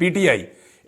PTI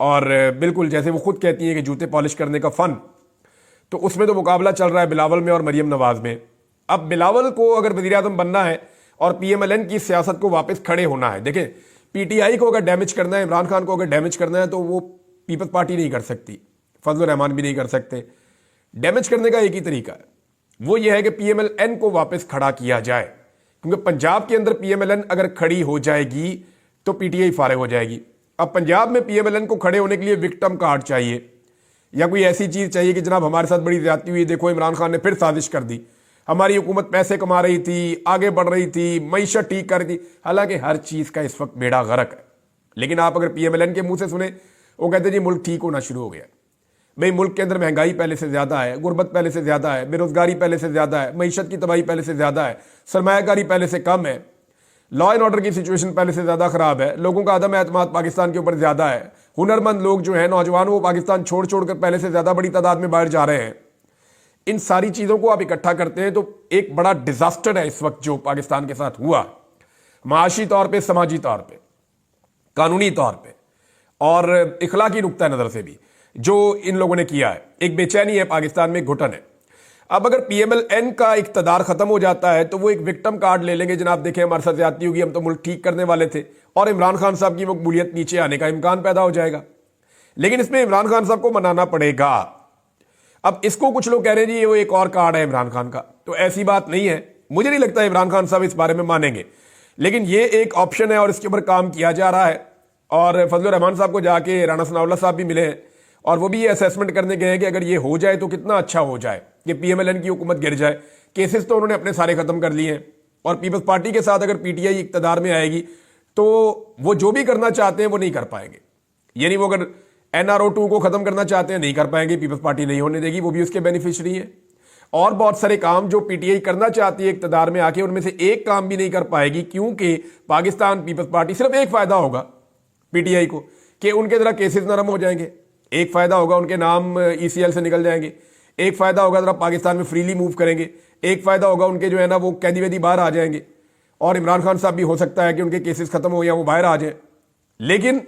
اور بالکل جیسے وہ خود کہتی ہیں کہ جوتے پالش کرنے کا فن، تو اس میں تو مقابلہ چل رہا ہے بلاول میں اور مریم نواز میں. اب بلاول کو اگر وزیر اعظم بننا ہے اور پی ایم ایل این کی سیاست کو واپس کھڑے ہونا ہے، دیکھیں پی ٹی آئی کو اگر ڈیمیج کرنا ہے، عمران خان کو اگر ڈیمیج کرنا ہے تو وہ پیپلز پارٹی نہیں کر سکتی، فضل الرحمان بھی نہیں کر سکتے. ڈیمیج کرنے کا ایک ہی طریقہ ہے، وہ یہ ہے کہ پی ایم ایل این کو واپس کھڑا کیا جائے، کیونکہ پنجاب کے اندر پی ایم ایل این اگر کھڑی ہو جائے گی تو پی ٹی آئی فارغ ہو جائے گی. اب پنجاب میں پی ایم ایل این کو کھڑے ہونے کے لیے وکٹم کارڈ چاہیے، یا کوئی ایسی چیز چاہیے کہ جناب ہمارے ساتھ بڑی زیادتی ہوئی، دیکھو عمران خان نے پھر سازش کر دی، ہماری حکومت پیسے کما رہی تھی، آگے بڑھ رہی تھی، معیشت ٹھیک کر رہی تھی. حالانکہ ہر چیز کا اس وقت بیڑا غرق ہے. لیکن آپ اگر پی ایم ایل این کے منہ سے سنیں، وہ کہتے ہیں جی ملک ٹھیک ہونا شروع ہو گیا. بھئی ملک کے اندر مہنگائی پہلے سے زیادہ ہے، غربت پہلے سے زیادہ ہے، بے روزگاری پہلے سے زیادہ ہے، معیشت کی تباہی پہلے سے زیادہ ہے، سرمایہ کاری پہلے سے کم ہے، لا اینڈ آرڈر کی سچویشن پہلے سے زیادہ خراب ہے، لوگوں کا عدم اعتماد پاکستان کے اوپر زیادہ ہے، ہنرمند لوگ جو ہیں نوجوان وہ پاکستان چھوڑ کر پہلے سے زیادہ بڑی تعداد میں باہر جا رہے ہیں. ان ساری چیزوں کو آپ اکٹھا کرتے ہیں تو ایک بڑا ڈیزاسٹر ہے اس وقت جو پاکستان کے ساتھ ہوا، معاشی طور پہ، سماجی طور پہ، قانونی طور پہ اور اخلاقی نقطہ نظر سے بھی جو ان لوگوں نے کیا ہے. ایک بے چینی ہے پاکستان میں، گھٹن ہے. اب اگر پی ایم ایل این کا اقتدار ختم ہو جاتا ہے تو وہ ایک وکٹم کارڈ لے لیں گے، جناب دیکھیں ہمارے ساتھ زیادتی ہوگی، ہم تو ملک ٹھیک کرنے والے تھے، اور عمران خان صاحب کی مقبولیت نیچے آنے کا امکان پیدا ہو جائے گا. لیکن اس میں عمران خان صاحب کو منانا پڑے گا. اب اس کو کچھ لوگ کہہ رہے ہیں جی وہ ایک اور کارڈ ہے عمران خان کا، تو ایسی بات نہیں ہے. مجھے نہیں لگتا عمران خان صاحب اس بارے میں مانیں گے، لیکن یہ ایک آپشن ہے اور اس کے اوپر کام کیا جا رہا ہے. اور فضل الرحمان صاحب کو جا کے رانا ثناء اللہ صاحب بھی ملے ہیں اور وہ بھی یہ اسیسمنٹ کرنے گئے ہیں کہ اگر یہ ہو جائے تو کتنا اچھا ہو جائے کہ پی ایم ایل این کی حکومت گر جائے. کیسز تو انہوں نے اپنے سارے ختم کر لیے ہیں، اور پیپلز پارٹی کے ساتھ اگر پی ٹی آئی اقتدار میں آئے گی تو وہ جو بھی کرنا چاہتے ہیں وہ نہیں کر پائیں گے. یعنی وہ اگر این آر او 2 کو ختم کرنا چاہتے ہیں نہیں کر پائیں گے، پیپلز پارٹی نہیں ہونے دے گی، وہ بھی اس کے بینیفیشری ہے. اور بہت سارے کام جو پی ٹی آئی کرنا چاہتی ہے اقتدار میں آ کے، ان میں سے ایک کام بھی نہیں کر پائے گی، کیونکہ پاکستان پیپلز پارٹی صرف ایک فائدہ ہوگا پی ٹی آئی کو کہ ان کے ذرا کیسز نرم ہو جائیں گے، ایک فائدہ ہوگا ان کے نام ای سی ایل سے نکل جائیں گے، ایک فائدہ ہوگا ذرا پاکستان میں فریلی موو کریں گے، ایک فائدہ ہوگا ان کے جو ہے نا وہ قیدی ویدی باہر آ جائیں گے، اور عمران خان صاحب بھی ہو سکتا ہے کہ ان کے کیسز ختم ہو یا وہ باہر آ جائیں. لیکن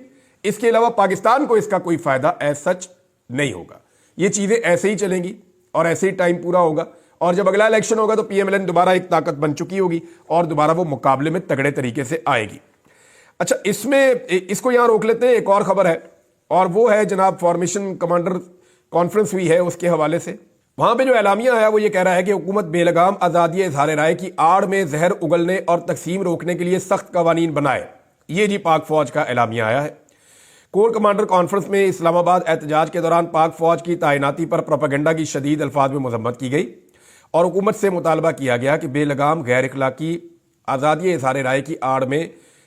اس کے علاوہ پاکستان کو اس کا کوئی فائدہ ایز سچ نہیں ہوگا. یہ چیزیں ایسے ہی چلیں گی اور ایسے ہی ٹائم پورا ہوگا، اور جب اگلا الیکشن ہوگا تو پی ایم ایل این دوبارہ ایک طاقت بن چکی ہوگی اور دوبارہ وہ مقابلے میں تگڑے طریقے سے آئے گی. اچھا اس کو یہاں روک لیتے ہیں. ایک اور خبر ہے اور وہ ہے جناب فارمیشن کمانڈر کانفرنس ہوئی ہے اس کے حوالے سے. وہاں پہ جو اعلامیہ آیا وہ یہ کہہ رہا ہے کہ حکومت بے لگام آزادی اظہار رائے کی آڑ میں زہر اگلنے اور تقسیم روکنے کے لیے سخت قوانین بنائے. یہ جی پاک فوج کا اعلامیہ آیا ہے. کور کمانڈر کانفرنس میں اسلام آباد احتجاج کے دوران پاک فوج کی تعیناتی پر پروپیگنڈا کی شدید الفاظ میں مذمت کی گئی اور حکومت سے مطالبہ کیا گیا کہ بے لگام غیر اخلاقی آزادی اظہار رائے کی آڑ میں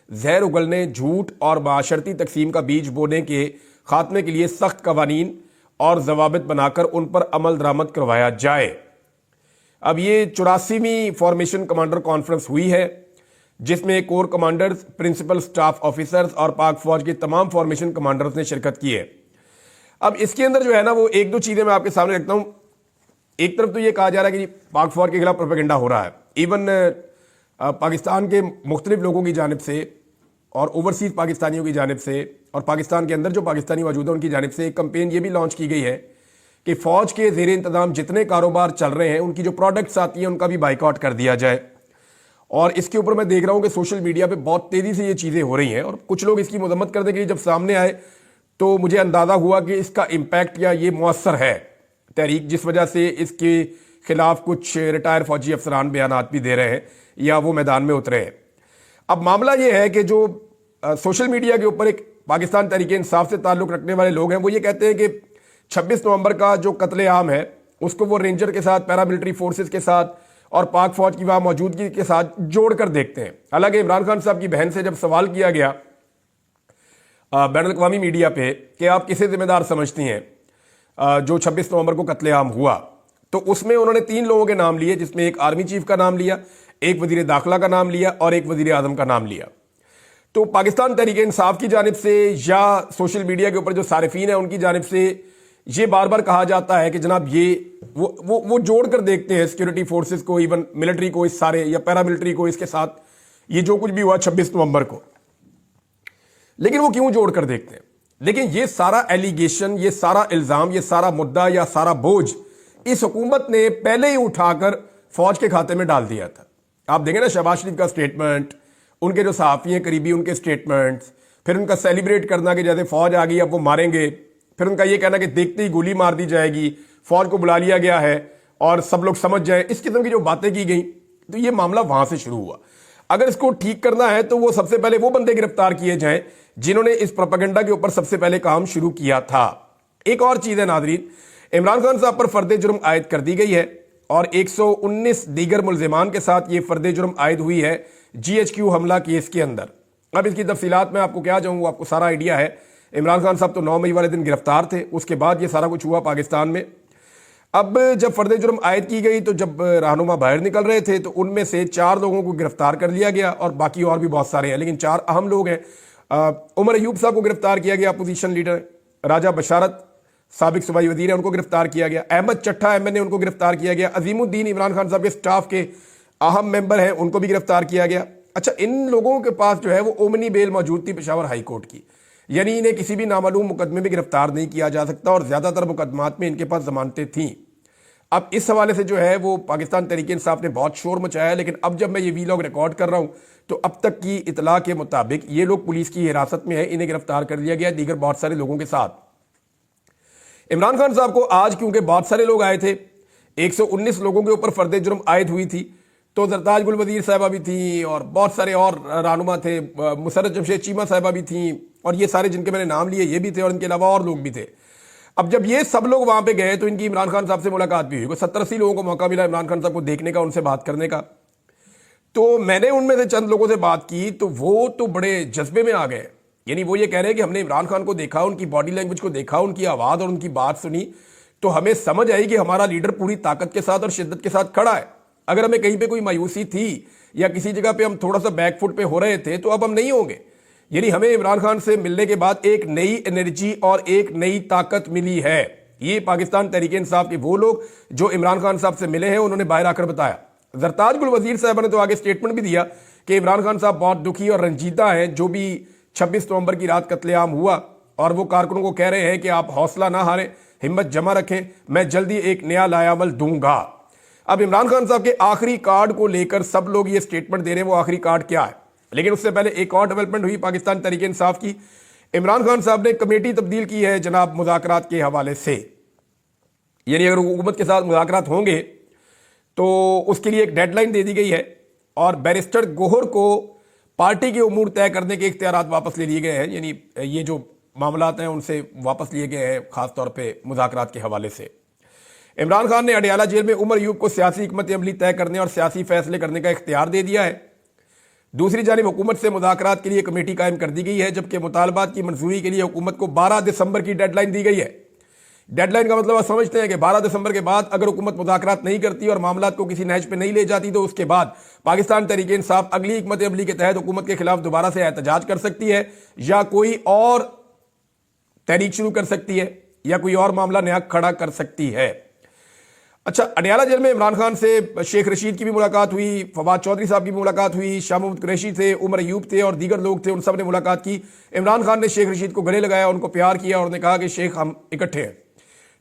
زہر اگلنے، جھوٹ اور معاشرتی تقسیم کا بیج بونے کے خاتمے کے لیے سخت قوانین اور ضوابط بنا کر ان پر عمل درآمد کروایا جائے. اب یہ 84ویں فارمیشن کمانڈر کانفرنس ہوئی ہے جس میں corps commanders, principal staff officers اور پاک فوج کے تمام فارمیشن کمانڈرز نے شرکت کی ہے. اب اس کے اندر جو ہے نا وہ ایک دو چیزیں میں آپ کے سامنے رکھتا ہوں. ایک طرف تو یہ کہا جا رہا ہے کہ پاک فوج کے خلاف پروپیگنڈا ہو رہا ہے، ایون پاکستان کے مختلف لوگوں کی جانب سے اور اوورسیز پاکستانیوں کی جانب سے اور پاکستان کے اندر جو پاکستانی موجود ہیں ان کی جانب سے ایک کمپین یہ بھی لانچ کی گئی ہے کہ فوج کے زیر انتظام جتنے کاروبار چل رہے ہیں ان کی جو پروڈکٹس آتی ہیں ان کا بھی بائیکاٹ کر دیا جائے. اور اس کے اوپر میں دیکھ رہا ہوں کہ سوشل میڈیا پہ بہت تیزی سے یہ چیزیں ہو رہی ہیں اور کچھ لوگ اس کی مذمت کرنے کے لیے جب سامنے آئے تو مجھے اندازہ ہوا کہ اس کا امپیکٹ یا یہ مؤثر ہے تحریک، جس وجہ سے اس کے خلاف کچھ ریٹائر فوجی افسران بیانات بھی دے رہے ہیں یا وہ میدان میں اترے ہیں. اب معاملہ یہ ہے کہ جو سوشل میڈیا کے اوپر ایک پاکستان تحریک انصاف سے تعلق رکھنے والے لوگ ہیں وہ یہ کہتے ہیں کہ 26 نومبر کا جو قتل عام ہے اس کو وہ رینجر کے ساتھ، پیراملٹری فورسز کے ساتھ اور پاک فوج کی وہاں موجودگی کے ساتھ جوڑ کر دیکھتے ہیں. حالانکہ عمران خان صاحب کی بہن سے جب سوال کیا گیا بین الاقوامی میڈیا پہ کہ آپ کسے ذمہ دار سمجھتی ہیں جو 26 نومبر کو قتل عام ہوا، تو اس میں انہوں نے 3 لوگوں کے نام لیے، جس میں ایک آرمی چیف کا نام لیا، ایک وزیر داخلہ کا نام لیا اور ایک وزیر اعظم کا نام لیا. تو پاکستان تحریک انصاف کی جانب سے یا سوشل میڈیا کے اوپر جو صارفین ہیں ان کی جانب سے یہ بار بار کہا جاتا ہے کہ جناب یہ وہ جوڑ کر دیکھتے ہیں سیکورٹی فورسز کو، ایون ملٹری کو اس سارے یا پیراملٹری کو اس کے ساتھ، یہ جو کچھ بھی ہوا 26 نومبر کو. لیکن وہ کیوں جوڑ کر دیکھتے ہیں؟ لیکن یہ سارا ایلیگیشن، یہ سارا الزام، یہ سارا مدعا یا سارا بوجھ اس حکومت نے پہلے ہی اٹھا کر فوج کے کھاتے میں ڈال دیا تھا. آپ دیکھیں نا شہباز شریف کا سٹیٹمنٹ، ان کے جو صحافی ہیں قریبی ان کے سٹیٹمنٹس، پھر ان کا سیلیبریٹ کرنا کہ جیسے فوج آ گئی اب وہ ماریں گے، پھر ان کا یہ کہنا کہ دیکھتے ہی گولی مار دی جائے گی، فوج کو بلا لیا گیا ہے اور سب لوگ سمجھ جائیں، اس قسم کی جو باتیں کی گئیں. تو یہ معاملہ وہاں سے شروع ہوا. اگر اس کو ٹھیک کرنا ہے تو وہ سب سے پہلے وہ بندے گرفتار کیے جائیں جنہوں نے اس پروپیگنڈا کے اوپر سب سے پہلے کام شروع کیا تھا. ایک اور چیز ہے ناظرین، عمران خان صاحب پر فرد جرم عائد کر دی گئی ہے اور 119 دیگر ملزمان کے ساتھ یہ فرد جرم عائد ہوئی ہے GHQ حملہ کیس کے اندر. اب اس کی تفصیلات میں آپ کو کیا جاؤں، آپ کو سارا آئیڈیا ہے. عمران خان صاحب تو 9 مئی والے دن گرفتار تھے، اس کے بعد یہ سارا کچھ ہوا پاکستان میں. اب جب فرد جرم عائد کی گئی تو جب رہنما باہر نکل رہے تھے تو ان میں سے 4 لوگوں کو گرفتار کر لیا گیا اور باقی اور بھی بہت سارے ہیں، لیکن 4 اہم لوگ ہیں. عمر ایوب صاحب کو گرفتار کیا گیا، اپوزیشن لیڈر. راجہ بشارت سابق صوبائی وزیر ہیں، ان کو گرفتار کیا گیا. احمد چٹھا MN ان کو گرفتار کیا گیا. عظیم الدین عمران خان صاحب کے سٹاف کے اہم ممبر ہیں، ان کو بھی گرفتار کیا گیا. اچھا، ان لوگوں کے پاس جو ہے وہ اومنی بیل موجود تھی پشاور ہائی کورٹ کی، یعنی انہیں کسی بھی نامعلوم مقدمے میں گرفتار نہیں کیا جا سکتا اور زیادہ تر مقدمات میں ان کے پاس ضمانتیں تھیں. اب اس حوالے سے جو ہے وہ پاکستان تحریک انصاف نے بہت شور مچایا ہے، لیکن اب جب میں یہ ویلاگ ریکارڈ کر رہا ہوں تو اب تک کی اطلاع کے مطابق یہ لوگ پولیس کی حراست میں ہیں، انہیں گرفتار کر لیا گیا دیگر بہت سارے لوگوں کے ساتھ. عمران خان صاحب کو آج کیونکہ بہت سارے لوگ آئے تھے، 119 لوگوں کے اوپر فرد جرم عائد ہوئی تھی، تو زرتاج گل وزیر صاحبہ بھی تھیں اور بہت سارے اور رہنما تھے، مسرت جمشید چیمہ صاحبہ بھی تھیں، اور یہ سارے جن کے میں نے نام لیے یہ بھی تھے اور ان کے علاوہ اور لوگ بھی تھے. اب جب یہ سب لوگ وہاں پہ گئے تو ان کی عمران خان صاحب سے ملاقات بھی ہوئی. 70-80 لوگوں کو موقع ملا عمران خان صاحب کو دیکھنے کا، ان سے بات کرنے کا. تو میں نے ان میں سے چند لوگوں سے بات کی تو وہ تو بڑے جذبے میں آ گئے. یعنی وہ یہ کہہ رہے ہیں کہ ہم نے عمران خان کو دیکھا، ان کی باڈی لینگویج کو دیکھا، ان کی آواز اور ان کی بات سنی تو ہمیں سمجھ آئی کہ ہمارا لیڈر پوری طاقت کے ساتھ اور شدت کے ساتھ کھڑا ہے. اگر ہمیں کہیں پہ کوئی مایوسی تھی یا کسی جگہ پہ ہم تھوڑا سا بیک فٹ پہ ہو رہے تھے تو اب ہم نہیں ہوں گے. یعنی ہمیں عمران خان سے ملنے کے بعد ایک نئی انرجی اور ایک نئی طاقت ملی ہے. یہ پاکستان تحریک انصاف کے وہ لوگ جو عمران خان صاحب سے ملے ہیں انہوں نے باہر آ کر بتایا. زرتاج گل وزیر صاحب نے تو آگے سٹیٹمنٹ بھی دیا کہ عمران خان صاحب بہت دکھی اور رنجیدہ ہیں جو بھی 26 نومبر کی رات قتل عام ہوا، اور وہ کارکنوں کو کہہ رہے ہیں کہ آپ حوصلہ نہ ہاریں، ہمت جمع رکھیں، میں جلدی ایک نیا لائحہ عمل دوں گا. اب عمران خان صاحب کے آخری کارڈ کو لے کر سب لوگ یہ سٹیٹمنٹ دے رہے ہیں وہ آخری کارڈ کیا ہے. لیکن اس سے پہلے ایک اور ڈیولپمنٹ ہوئی پاکستان تحریک انصاف کی. عمران خان صاحب نے کمیٹی تبدیل کی ہے جناب مذاکرات کے حوالے سے. یعنی اگر حکومت کے ساتھ مذاکرات ہوں گے تو اس کے لیے ایک ڈیڈ لائن دے دی گئی ہے اور بیرسٹر گوہر کو پارٹی کے امور طے کرنے کے اختیارات واپس لے لیے گئے ہیں. یعنی یہ جو معاملات ہیں ان سے واپس لیے گئے ہیں خاص طور پہ مذاکرات کے حوالے سے. عمران خان نے اڈیالہ جیل میں عمر ایوب کو سیاسی حکمت عملی طے کرنے اور سیاسی فیصلے کرنے کا اختیار دے دیا ہے. دوسری جانب حکومت سے مذاکرات کے لیے کمیٹی قائم کر دی گئی ہے، جبکہ مطالبات کی منظوری کے لیے حکومت کو 12 دسمبر کی ڈیڈ لائن دی گئی ہے. ڈیڈ لائن کا مطلب آپ سمجھتے ہیں کہ 12 دسمبر کے بعد اگر حکومت مذاکرات نہیں کرتی اور معاملات کو کسی نہج پہ نہیں لے جاتی تو اس کے بعد پاکستان تحریک انصاف اگلی حکمت عملی کے تحت حکومت کے خلاف دوبارہ سے احتجاج کر سکتی ہے یا کوئی اور تحریک شروع کر سکتی ہے یا کوئی اور معاملہ نیا کھڑا کر سکتی ہے. اچھا، اڈیالہ جیل میں عمران خان سے شیخ رشید کی بھی ملاقات ہوئی، فواد چودھری صاحب کی بھی ملاقات ہوئی، شاہ محمود قریشی تھے، عمر ایوب تھے اور دیگر لوگ تھے، ان سب نے ملاقات کی. عمران خان نے شیخ رشید کو گلے لگایا، ان کو پیار کیا اور نے کہا کہ شیخ ہم اکٹھے ہیں.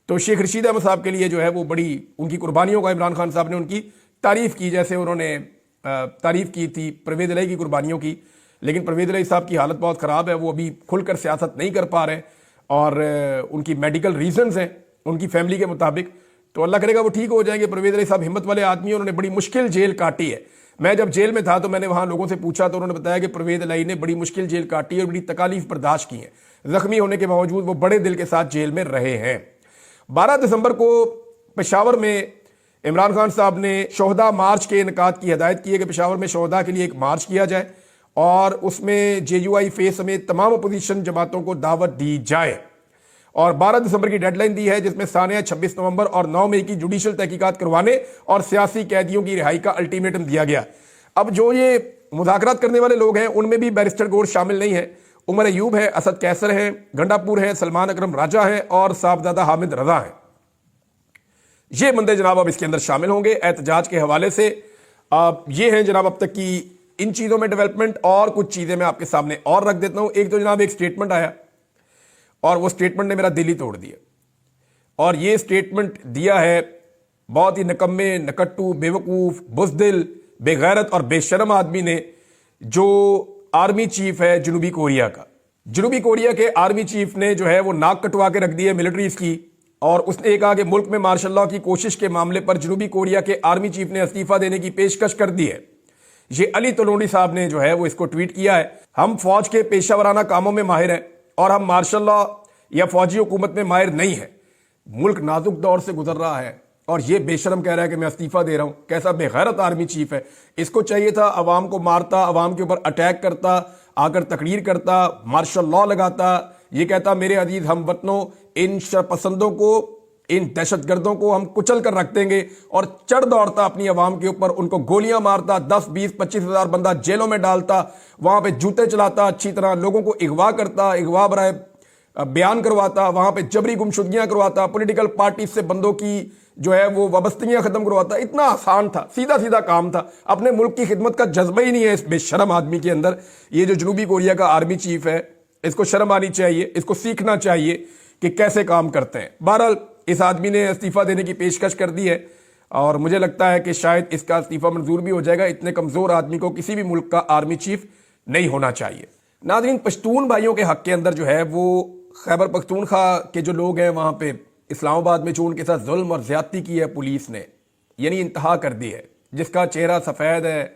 تو شیخ رشید احمد صاحب کے لیے جو ہے وہ بڑی ان کی قربانیوں کا عمران خان صاحب نے ان کی تعریف کی، جیسے انہوں نے تعریف کی تھی پرویز الہی کی قربانیوں کی. لیکن پرویز الہی صاحب کی حالت بہت خراب ہے، وہ ابھی کھل کر سیاست نہیں کر پا رہے اور ان کی میڈیکل ریزنز ہیں ان کی فیملی کے مطابق. تو اللہ کرے گا وہ ٹھیک ہو جائیں گے. پرویز الہی صاحب ہمت والے آدمی ہیں، انہوں نے بڑی مشکل جیل کاٹی ہے. میں جب جیل میں تھا تو میں نے وہاں لوگوں سے پوچھا تو انہوں نے بتایا کہ پرویز الہی نے بڑی مشکل جیل کاٹی اور بڑی تکالیف برداشت کی ہیں. زخمی ہونے کے باوجود وہ بڑے دل کے ساتھ جیل میں رہے ہیں. 12 دسمبر کو پشاور میں عمران خان صاحب نے شہداء مارچ کے انعقاد کی ہدایت کی ہے کہ پشاور میں شہداء کے لیے ایک مارچ کیا جائے اور اس میں JUI فیس سمیت تمام اپوزیشن جماعتوں کو دعوت دی جائے. اور 12 دسمبر کی ڈیڈ لائن دی ہے جس میں ثانیہ 26 نومبر اور 9 مئی کی جوڈیشل تحقیقات کروانے اور سیاسی قیدیوں کی رہائی کا الٹیمیٹم دیا گیا. اب جو یہ مذاکرات کرنے والے لوگ ہیں ان میں بھی بیرسٹر گور شامل نہیں ہیں. عمر ایوب ہے، اسد کیسر ہیں، گنڈا پور ہیں، سلمان اکرم راجہ ہیں اور صاحبزادہ حامد رضا ہیں. یہ بندے جناب اب اس کے اندر شامل ہوں گے احتجاج کے حوالے سے. یہ ہیں جناب اب تک کی ان چیزوں میں ڈیولپمنٹ. اور کچھ چیزیں میں آپ کے سامنے اور رکھ دیتا ہوں. ایک تو جناب ایک سٹیٹمنٹ آیا اور وہ اسٹیٹمنٹ نے میرا دل ہی توڑ دیا. اور یہ اسٹیٹمنٹ دیا ہے بہت ہی نکمے، نکٹو، بیوقوف، بزدل، بے غیرت اور بے شرم آدمی نے، جو آرمی چیف ہے جنوبی کوریا کا. جنوبی کوریا کے آرمی چیف نے جو ہے وہ ناک کٹوا کے رکھ دی ہے ملٹریز کی، اور اس نے کہا کہ ملک میں مارشل لاء کی کوشش کے معاملے پر جنوبی کوریا کے آرمی چیف نے استعفیٰ دینے کی پیشکش کر دی ہے. یہ علی تلونی صاحب نے جو ہے وہ اس کو ٹویٹ کیا ہے. ہم فوج کے پیشہ ورانہ کاموں میں ماہر ہیں اور ہم مارشل لاء یا فوجی حکومت میں ماہر نہیں ہیں. ملک نازک دور سے گزر رہا ہے اور یہ بے شرم کہہ رہا ہے کہ میں استعفیٰ دے رہا ہوں. کیسا بے غیرت آرمی چیف ہے. اس کو چاہیے تھا عوام کو مارتا، عوام کے اوپر اٹیک کرتا، آ کر تقریر کرتا، مارشل لاء لگاتا، یہ کہتا میرے عزیز ہم وطنوں، ان شرپسندوں کو، ان دہشت گردوں کو ہم کچل کر رکھ دیں گے، اور چڑھ دوڑتا اپنی عوام کے اوپر، ان کو گولیاں مارتا، 10 20 25 ہزار بندہ جیلوں میں ڈالتا، وہاں پہ جوتے چلاتا، اچھی طرح لوگوں کو اغوا کرتا، اغوا برائے بیان کرواتا، وہاں پہ جبری گمشدگیاں کرواتا، پولیٹیکل پارٹی سے بندوں کی جو ہے وہ وابستگیاں ختم کرواتا. اتنا آسان تھا، سیدھا سیدھا کام تھا. اپنے ملک کی خدمت کا جذبہ ہی نہیں ہے اس بے شرم آدمی کے اندر. یہ جو جنوبی کوریا کا آرمی چیف ہے، اس کو شرم آنی چاہیے، اس کو سیکھنا چاہیے کہ کیسے کام کرتے ہیں. بہرحال اس آدمی نے استعفیٰ دینے کی پیشکش کر دی ہے، اور مجھے لگتا ہے کہ شاید اس کا استعفیٰ منظور بھی ہو جائے گا. اتنے کمزور آدمی کو کسی بھی ملک کا آرمی چیف نہیں ہونا چاہیے. ناظرین، پشتون بھائیوں کے حق کے اندر جو ہے وہ خیبر پختونخوا کے جو لوگ ہیں وہاں پہ اسلام آباد میں جو ان کے ساتھ ظلم اور زیادتی کی ہے پولیس نے، یعنی انتہا کر دی ہے. جس کا چہرہ سفید ہے،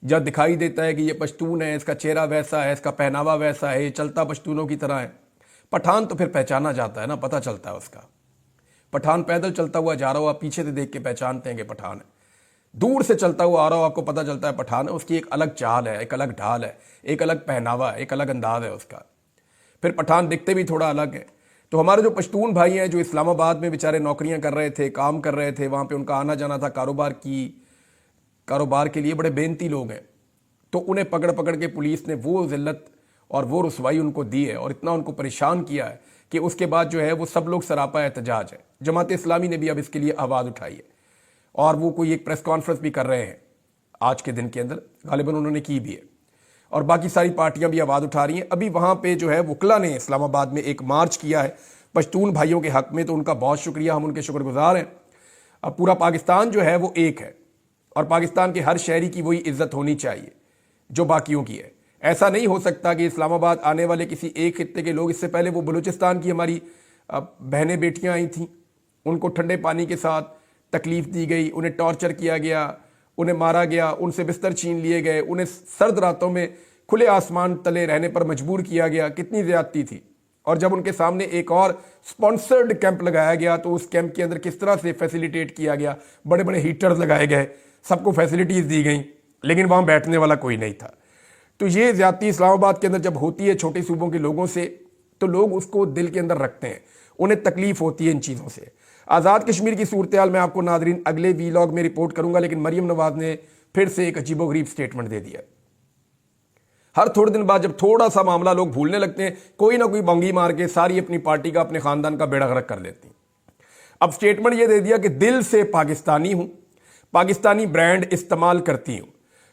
جب دکھائی دیتا ہے کہ یہ پشتون ہے، اس کا چہرہ ویسا ہے، اس کا پہناوا ویسا ہے، یہ چلتا پشتونوں کی طرح ہے. پٹھان تو پھر پہچانا جاتا ہے نا، پتہ چلتا ہے اس کا. پٹھان پیدل چلتا ہوا جا رہا ہوا، پیچھے سے دیکھ کے پہچانتے ہیں کہ پٹھان ہے. دور سے چلتا ہوا آ رہا ہو، آپ کو پتہ چلتا ہے پٹھان ہے. اس کی ایک الگ چال ہے، ایک الگ ڈھال ہے، ایک الگ پہناوا ہے، ایک الگ انداز ہے اس کا. پھر پٹھان دکھتے بھی تھوڑا الگ ہے. تو ہمارے جو پشتون بھائی ہیں جو اسلام آباد میں بیچارے نوکریاں کر رہے تھے، کام کر رہے تھے، وہاں پہ ان کا آنا جانا تھا کاروبار کے لیے، بڑے محنتی لوگ ہیں. تو انہیں پکڑ پکڑ کے پولیس نے وہ ذلت اور وہ رسوائی ان کو دی ہے، اور اتنا ان کو پریشان کیا ہے کہ اس کے بعد جو ہے وہ سب لوگ سراپا احتجاج ہے. جماعت اسلامی نے بھی اب اس کے لیے آواز اٹھائی ہے، اور وہ کوئی ایک پریس کانفرنس بھی کر رہے ہیں آج کے دن کے اندر، غالباً انہوں نے کی بھی ہے. اور باقی ساری پارٹیاں بھی آواز اٹھا رہی ہیں. ابھی وہاں پہ جو ہے وکلا نے اسلام آباد میں ایک مارچ کیا ہے پشتون بھائیوں کے حق میں، تو ان کا بہت شکریہ، ہم ان کے شکر گزار ہیں. اب پورا پاکستان جو ہے وہ ایک ہے، اور پاکستان کے ہر شہری کی وہی عزت ہونی چاہیے جو باقیوں کی ہے. ایسا نہیں ہو سکتا کہ اسلام آباد آنے والے کسی ایک خطے کے لوگ، اس سے پہلے وہ بلوچستان کی ہماری بہنیں بیٹیاں آئی تھیں، ان کو ٹھنڈے پانی کے ساتھ تکلیف دی گئی، انہیں ٹارچر کیا گیا، انہیں مارا گیا، ان سے بستر چھین لیے گئے، انہیں سرد راتوں میں کھلے آسمان تلے رہنے پر مجبور کیا گیا. کتنی زیادتی تھی. اور جب ان کے سامنے ایک اور سپانسرڈ کیمپ لگایا گیا تو اس کیمپ کے اندر کس طرح سے فیسیلیٹیٹ کیا گیا، بڑے بڑے ہیٹرز لگائے گئے، سب کو فیسیلیٹیز دی گئیں، لیکن وہاں بیٹھنے والا کوئی نہیں تھا. تو یہ زیادتی اسلام آباد کے اندر جب ہوتی ہے چھوٹے صوبوں کے لوگوں سے، تو لوگ اس کو دل کے اندر رکھتے ہیں، انہیں تکلیف ہوتی ہے ان چیزوں سے. آزاد کشمیر کی صورتحال میں آپ کو ناظرین اگلے ویلاگ میں رپورٹ کروں گا، لیکن مریم نواز نے پھر سے ایک عجیب و غریب سٹیٹمنٹ دے دیا. ہر تھوڑے دن بعد جب تھوڑا سا معاملہ لوگ بھولنے لگتے ہیں، کوئی نہ کوئی بونگی مار کے ساری اپنی پارٹی کا، اپنے خاندان کا بیڑا غرق کر لیتی ہیں. اب سٹیٹمنٹ یہ دے دیا کہ دل سے پاکستانی ہوں، پاکستانی برانڈ استعمال کرتی ہوں.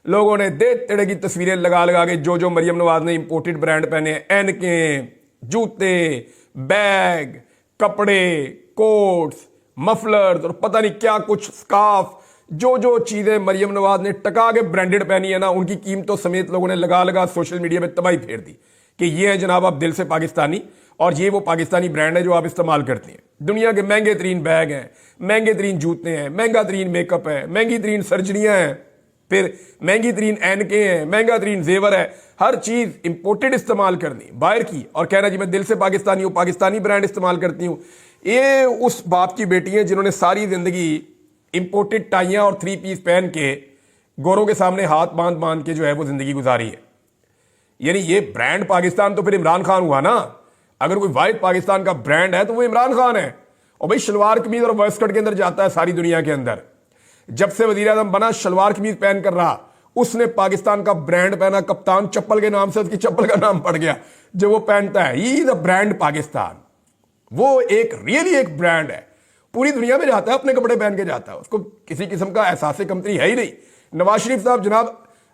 لوگوں نے دے تڑے کی تصویریں لگا کے جو مریم نواز نے امپورٹڈ برانڈ پہنے، اینکیں، جوتے، بیگ، کپڑے، کوٹس، مفلرز اور پتہ نہیں کیا کچھ، سکارف، جو چیزیں مریم نواز نے ٹکا کے برانڈڈ پہنی ہے نا، ان کی قیمتوں سمیت لوگوں نے لگا سوشل میڈیا پہ تباہی پھیر دی کہ یہ ہے جناب آپ دل سے پاکستانی، اور یہ وہ پاکستانی برانڈ ہے جو آپ استعمال کرتے ہیں. دنیا کے مہنگے ترین بیگ ہیں، مہنگے ترین جوتے ہیں، مہنگا ترین میک اپ ہے، مہنگی ترین سرجریاں ہیں، پھر مہنگی ترین اینکیں ہیں، مہنگا ترین زیور ہے. ہر چیز امپورٹڈ استعمال کرنی، باہر کی، اور کہنا جی میں دل سے پاکستانی ہوں، پاکستانی برانڈ استعمال کرتی ہوں. یہ اس باپ کی بیٹی ہیں جنہوں نے ساری زندگی امپورٹڈ ٹائیاں اور 3 پیس پہن کے گوروں کے سامنے ہاتھ باندھ کے جو ہے وہ زندگی گزاری ہے. یعنی یہ برانڈ پاکستان تو پھر عمران خان ہوا نا. اگر کوئی واحد پاکستان کا برانڈ ہے تو وہ عمران خان ہے. اور بھائی شلوار قمیض اور وائس کٹ کے اندر جاتا ہے ساری دنیا کے اندر. جب سے وزیر اعظم بنا شلوار قمیض پہن کر رہا، اس نے پاکستان کا برانڈ پہنا، کپتان چپل کے نام سے اس کی چپل کا نام پڑ گیا جو وہ پہنتا ہے. ہی دا برانڈ پاکستان. وہ ایک ریئلی ایک برانڈ ہے، پوری دنیا میں جاتا ہے، اپنے کپڑے پہن کے جاتا ہے، اس کو کسی قسم کا احساس کمتری ہے ہی نہیں. نواز شریف صاحب جناب